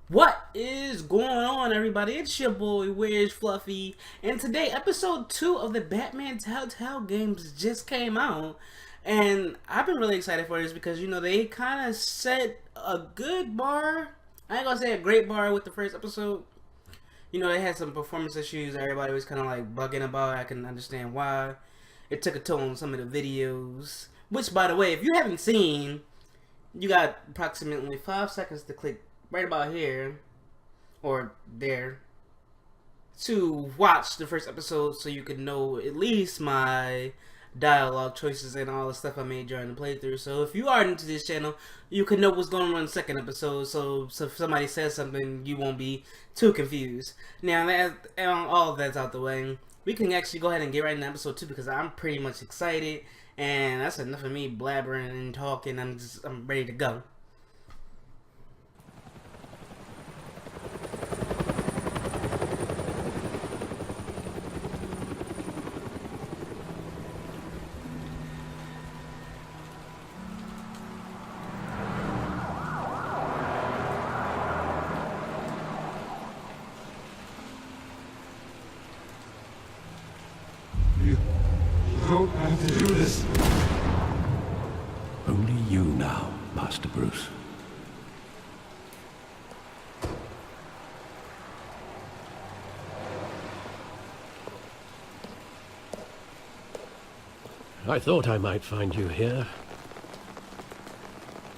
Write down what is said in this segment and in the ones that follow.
What is going on, everybody? It's your boy, Where's Fluffy, and today, episode 2 of the Batman Telltale games just came out, and I've been really excited for this because, they kind of set a good bar. I ain't gonna say a great bar with the first episode. They had some performance issues everybody was kind of like bugging about. I can understand why. It took a toll on some of the videos, which, by the way, if you haven't seen, you got approximately 5 seconds to click right about here or there to watch the first episode so you can know at least my dialogue choices and all the stuff I made during the playthrough. So if you are new to this channel, you can know what's going on in the second episode, so if somebody says something, you won't be too confused. Now that all of that's out the way, we can actually go ahead and get right into episode 2 because I'm pretty much excited, and that's enough of me blabbering and talking. I'm ready to go. You don't have to do this. Only you now, Master Bruce. I thought I might find you here.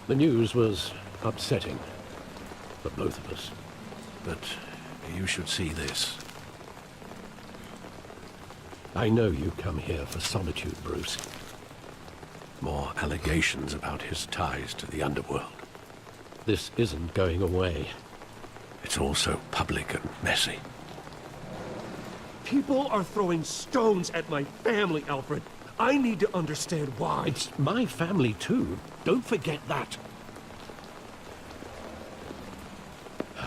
The news was upsetting for both of us. But you should see this. I know you come here for solitude, Bruce. More allegations about his ties to the underworld. This isn't going away. It's all so public and messy. People are throwing stones at my family, Alfred. I need to understand why. It's my family too. Don't forget that.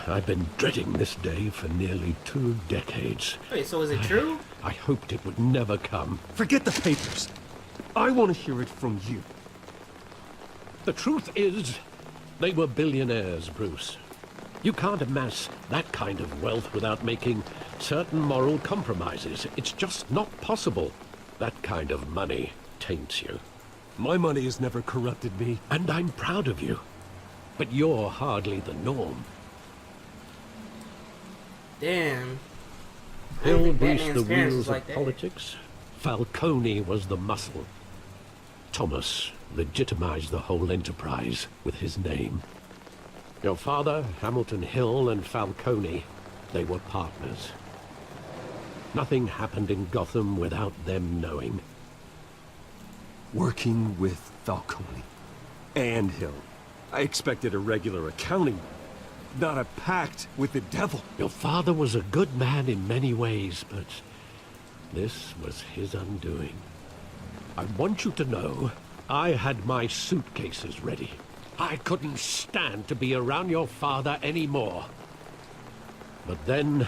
I've been dreading this day for nearly 2 decades. Wait, so is it true? I hoped it would never come. Forget the papers. I want to hear it from you. The truth is, they were billionaires, Bruce. You can't amass that kind of wealth without making certain moral compromises. It's just not possible. That kind of money taints you. My money has never corrupted me. And I'm proud of you. But you're hardly the norm. Damn. Hill greased the Batman's parents wheels was of like that. politics. Falcone was the muscle. Thomas legitimized the whole enterprise with his name. Your father, Hamilton Hill, and Falcone, they were partners. Nothing happened in Gotham without them knowing. Working with Falcone and Hill. I expected a regular accounting, not a pact with the devil. Your father was a good man in many ways, but this was his undoing. I want you to know, I had my suitcases ready. I couldn't stand to be around your father anymore. But then,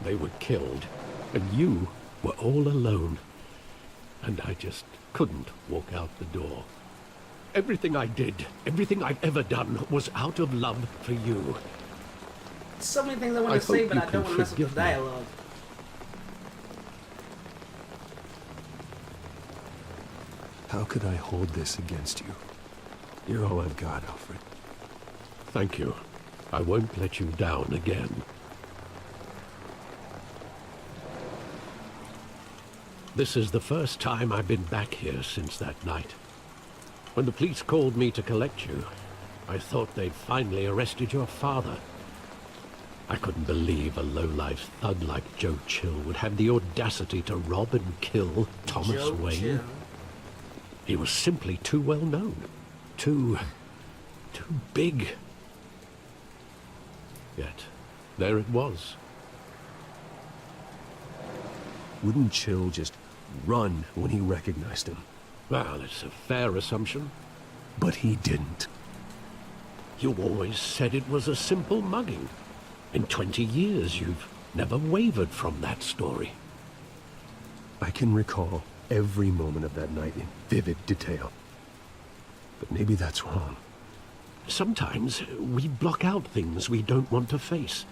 they were killed, and you were all alone. And I just couldn't walk out the door. Everything I did, everything I've ever done, was out of love for you. So many things I want I to say, hope but you I don't can want to mess with the forgive me. dialogue. How could I hold this against you? You're all I've got, Alfred. Thank you. I won't let you down again. This is the first time I've been back here since that night. When the police called me to collect you, I thought they'd finally arrested your father. I couldn't believe a low-life thug like Joe Chill would have the audacity to rob and kill Thomas Joe Wayne. Chill. He was simply too well known. Too big. Yet, there it was. Wouldn't Chill just run when he recognized him? Well, it's a fair assumption. But he didn't. You always said it was a simple mugging. In 20 years, you've never wavered from that story. I can recall every moment of that night in vivid detail. But maybe that's wrong. Sometimes we block out things we don't want to face.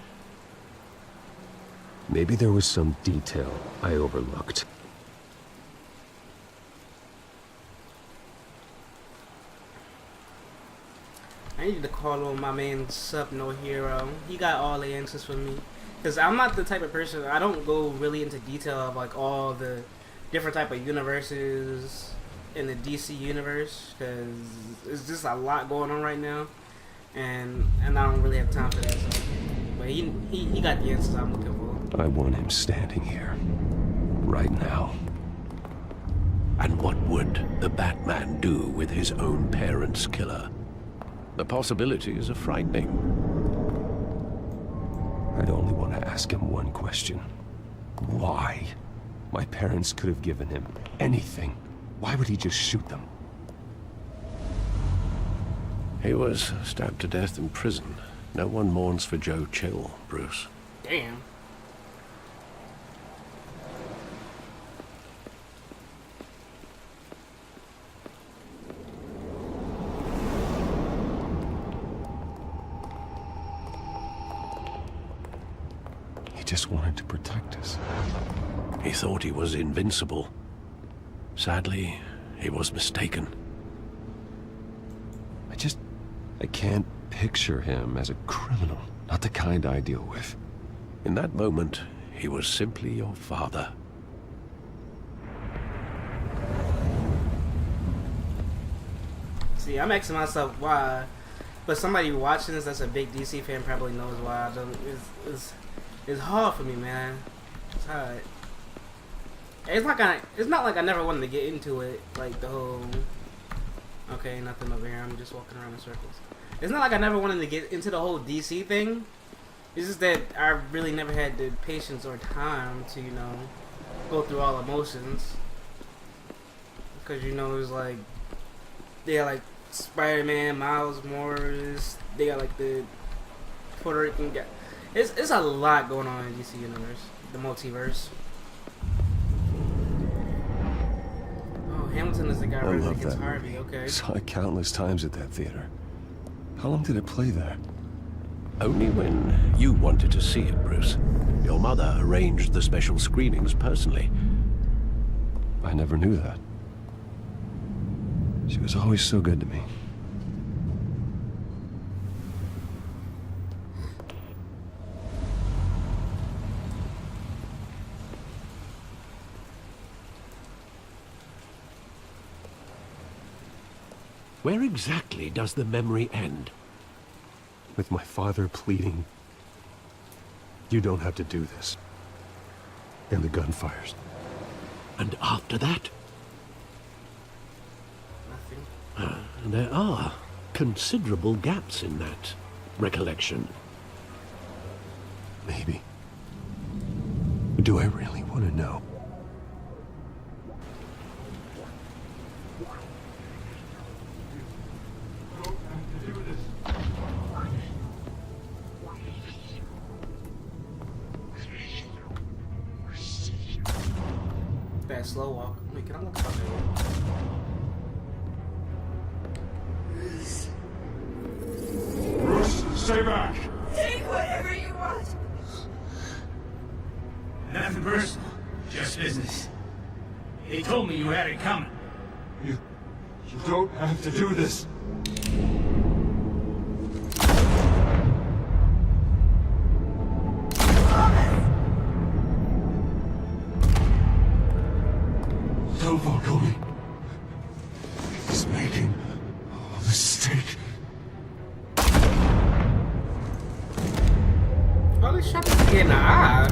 Maybe there was some detail I overlooked. I need to call on my man Sup No Hero. He got all the answers for me. Because I'm not the type of person, I don't go really into detail of like all the different type of universes in the DC universe. Because it's just a lot going on right now. And I don't really have time for that. So. But he got the answers I'm looking for. I want him standing here. Right now. And what would the Batman do with his own parents' killer? The possibilities are frightening. I'd only want to ask him one question. Why? My parents could have given him anything. Why would he just shoot them? He was stabbed to death in prison. No one mourns for Joe Chill, Bruce. Damn. He just wanted to protect us. He thought he was invincible. Sadly, he was mistaken. I can't picture him as a criminal. Not the kind I deal with. In that moment, he was simply your father. See, I'm asking myself why, but somebody watching this that's a big DC fan probably knows why. I don't. It's hard for me, man. It's hard. It's not like I never wanted to get into it, like the whole. Okay, nothing over here. I'm just walking around in circles. It's not like I never wanted to get into the whole DC thing. It's just that I really never had the patience or time to, go through all emotions. Because, it was like, they got like Spider-Man, Miles Morales, they got like the Puerto Rican guy. It's a lot going on in DC Universe, the multiverse. Oh, Hamilton is the guy right against Harvey, okay. Saw it countless times at that theater. How long did it play there? Only when you wanted to see it, Bruce. Your mother arranged the special screenings personally. I never knew that. She was always so good to me. Where exactly does the memory end? With my father pleading, "You don't have to do this." And the gun fires. And after that? Nothing. There are considerable gaps in that recollection. Maybe. Do I really want to know? That slow walk. Wait, can I look up there? Bruce, stay back! Take whatever you want. Nothing personal, just business. They told me you had it coming. You don't have to do this. Don't walk on me. He's making a mistake. Oh, they shot this kid in the eye.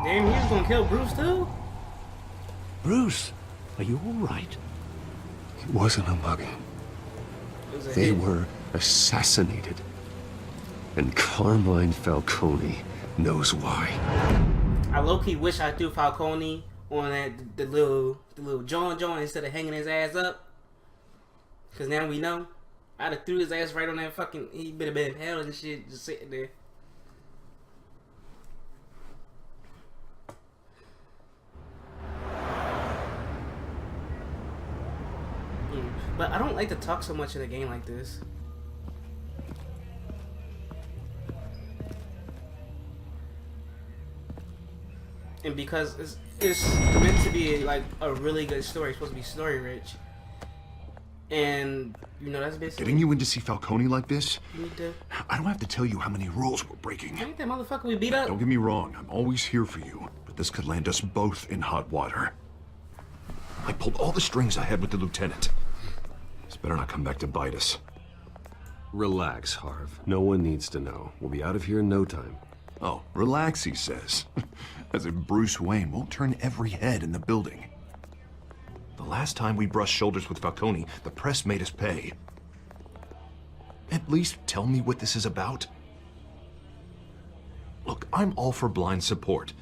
Damn, he was gonna kill Bruce too? Bruce, are you all right? It wasn't a mugging. It was a They hit. were assassinated. And Carmine Falcone knows why. I low-key wish I threw Falcone on that the little joint instead of hanging his ass up. Cause now we know. I'd have threw his ass right on that fucking. He better been in hell and shit, just sitting there. But I don't like to talk so much in a game like this. And because it's meant to be like a really good story, it's supposed to be story rich. And you know that's basically getting you in to see Falcone like this. You need to. I don't have to tell you how many rules we're breaking. Ain't that motherfucker we beat up? Don't get me wrong, I'm always here for you, but this could land us both in hot water. I pulled all the strings I had with the lieutenant. This better not come back to bite us. Relax, Harv. No one needs to know. We'll be out of here in no time. Oh, relax, he says. As if Bruce Wayne won't turn every head in the building. The last time we brushed shoulders with Falcone, the press made us pay. At least tell me what this is about. Look, I'm all for blind support,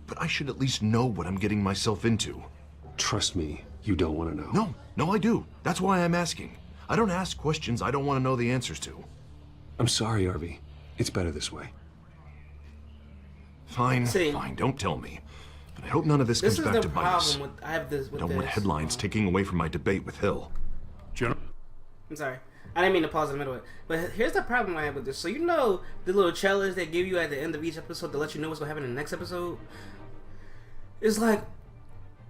but I should at least know what I'm getting myself into. Trust me, you don't want to know. No, I do. That's why I'm asking. I don't ask questions I don't want to know the answers to. I'm sorry, Harvey. It's better this way. Fine, don't tell me. But I hope none of this comes back to bite us. I have this with I don't want headlines taking away from my debate with Hill. I'm sorry. I didn't mean to pause in the middle of it. But here's the problem I have with this. So you know the little trailers they give you at the end of each episode to let you know what's going to happen in the next episode? It's like,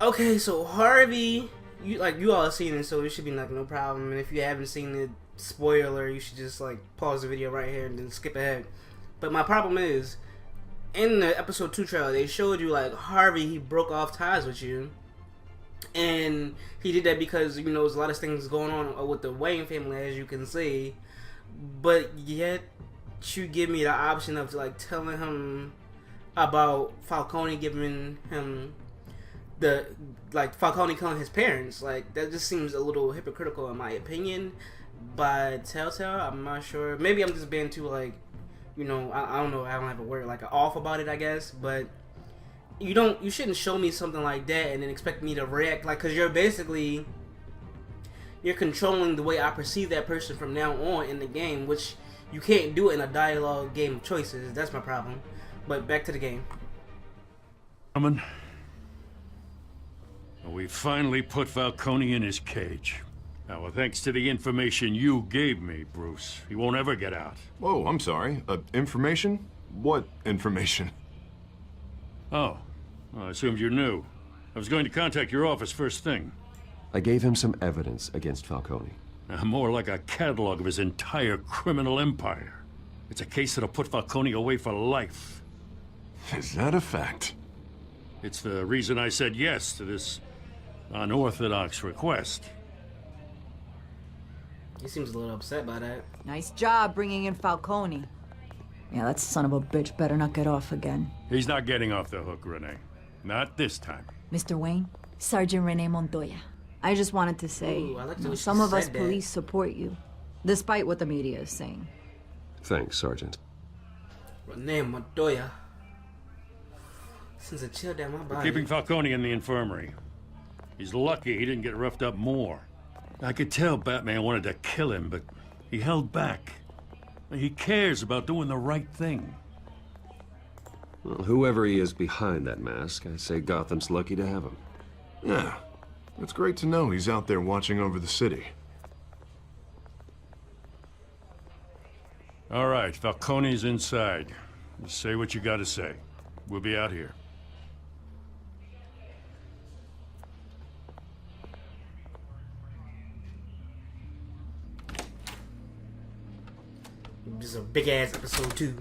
okay, so Harvey, you all have seen it, so it should be like no problem. And if you haven't seen it, spoiler, you should just like pause the video right here and then skip ahead. But my problem is, in the episode 2 trailer, they showed you like Harvey, he broke off ties with you. And he did that because, you know, there's a lot of things going on with the Wayne family, as you can see. But yet, you give me the option of like telling him about Falcone giving him Falcone killing his parents. Like, that just seems a little hypocritical in my opinion. By Telltale, I'm not sure. Maybe I'm just being too like, you know, I don't know. I don't have a word like off about it, I guess. But you shouldn't show me something like that and then expect me to react like, because you're controlling the way I perceive that person from now on in the game, which you can't do it in a dialogue game of choices. That's my problem. But back to the game. We finally put Falcone in his cage. Now, thanks to the information you gave me, Bruce, he won't ever get out. Whoa, I'm sorry. Information? What information? Oh, well, I assumed you knew. I was going to contact your office first thing. I gave him some evidence against Falcone. More like a catalog of his entire criminal empire. It's a case that'll put Falcone away for life. Is that a fact? It's the reason I said yes to this unorthodox request. He seems a little upset by that. Nice job bringing in Falcone. Yeah, that son of a bitch better not get off again. He's not getting off the hook, Renee. Not this time. Mr. Wayne, Sergeant Renee Montoya. I just wanted to say, Ooh, I like the way she some of us said that. police support you, despite what the media is saying. Thanks, Sergeant. Renee Montoya. Since a chill down my body. Keeping Falcone in the infirmary. He's lucky he didn't get roughed up more. I could tell Batman wanted to kill him, but he held back. He cares about doing the right thing. Well, whoever he is behind that mask, I say Gotham's lucky to have him. Yeah, it's great to know he's out there watching over the city. All right, Falcone's inside. Just say what you gotta say. We'll be out here. This is a big ass episode 2.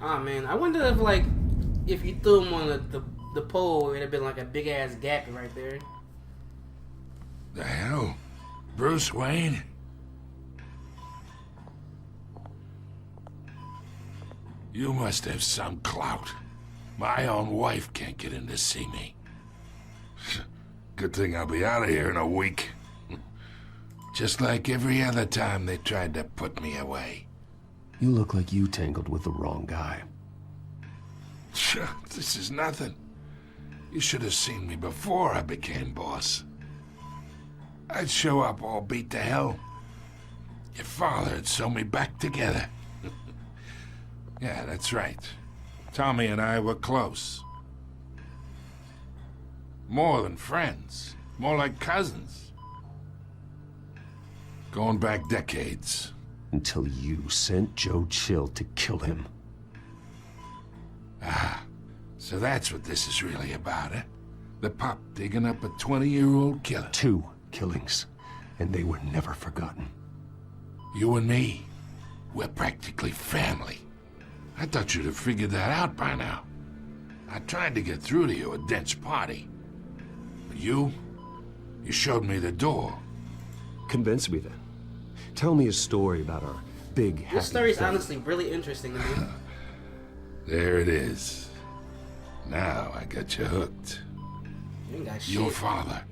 Ah man, I wonder if like if you threw him on the pole, it'd have been like a big ass gap right there. The hell? Bruce Wayne? You must have some clout. My own wife can't get in to see me. Good thing I'll be out of here in a week. Just like every other time they tried to put me away. You look like you tangled with the wrong guy. This is nothing. You should have seen me before I became boss. I'd show up all beat to hell. Your father'd sew me back together. Yeah, that's right. Tommy and I were close. More than friends. More like cousins. Going back decades. Until you sent Joe Chill to kill him. Ah, so that's what this is really about, eh? The pup digging up a 20-year-old killer. 2 killings, and they were never forgotten. You and me, we're practically family. I thought you'd have figured that out by now. I tried to get through to you at Dent's party. But you showed me the door. Convince me then. Tell me a story about our big happy This story is family. honestly really interesting to me. There it is. Now I got you hooked. You ain't got shit. Your father,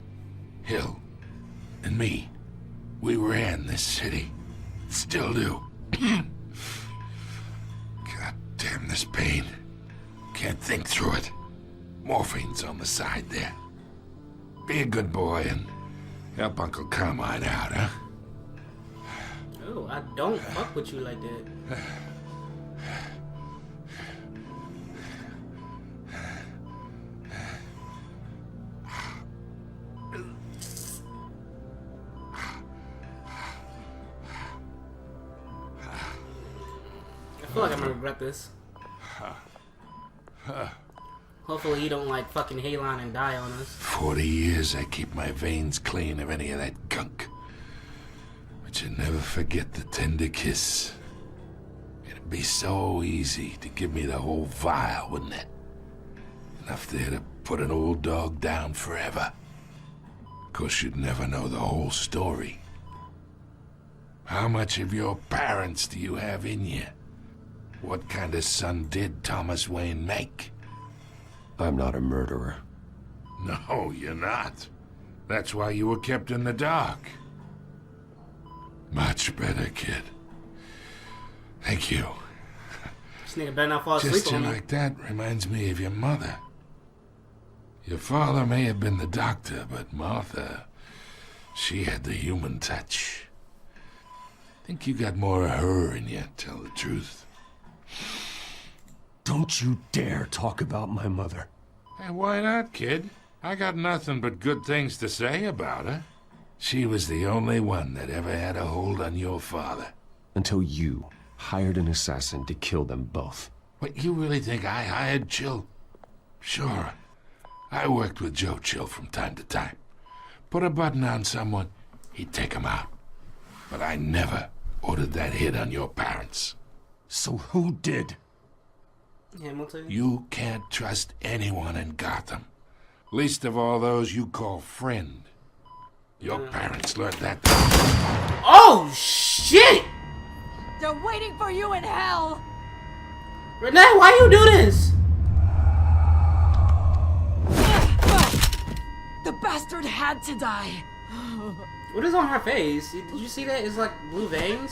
Hill, and me, we ran this city. Still do. God damn this pain. Can't think through it. Morphine's on the side there. Be a good boy and help Uncle Carmine out, huh? Oh, I don't fuck with you like that. I feel like I'm gonna regret this. Hopefully you don't like fucking Halon and die on us. 40 years I keep my veins clean of any of that gunk. But you never forget the tender kiss. It'd be so easy to give me the whole vial, wouldn't it? Enough there to put an old dog down forever. Of course, you'd never know the whole story. How much of your parents do you have in you? What kind of son did Thomas Wayne make? I'm not a murderer. No, you're not. That's why you were kept in the dark. Much better, kid. Thank you. This nigga better not fall asleep Just on me. like that reminds me of your mother. Your father may have been the doctor, but Martha, she had the human touch. Think you got more of her in you, tell the truth. Don't you dare talk about my mother. Hey, why not, kid? I got nothing but good things to say about her. She was the only one that ever had a hold on your father. Until you hired an assassin to kill them both. What, you really think I hired Chill? Sure. I worked with Joe Chill from time to time. Put a button on someone, he'd take him out. But I never ordered that hit on your parents. So who did? Hamilton? You can't trust anyone in Gotham. Least of all those you call friend. Your parents learned that. Oh, shit! They're waiting for you in hell! Renee, why you do this? The bastard had to die. What is on her face? Did you see that? It's like blue veins?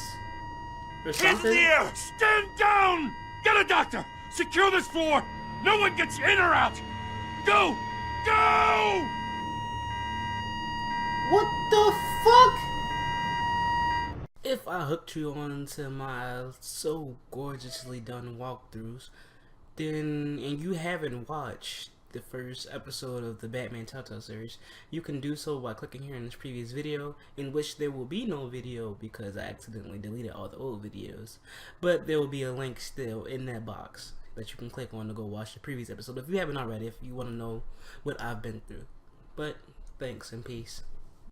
Or something? Here! Stand down! Get a doctor! Secure this floor! No one gets in or out! Go! Go! What the fuck? If I hooked you on to my so gorgeously done walkthroughs, then, and you haven't watched the first episode of the Batman Telltale series, you can do so by clicking here in this previous video, in which there will be no video because I accidentally deleted all the old videos. But there will be a link still in that box that you can click on to go watch the previous episode if you haven't already, if you want to know what I've been through. But thanks and peace.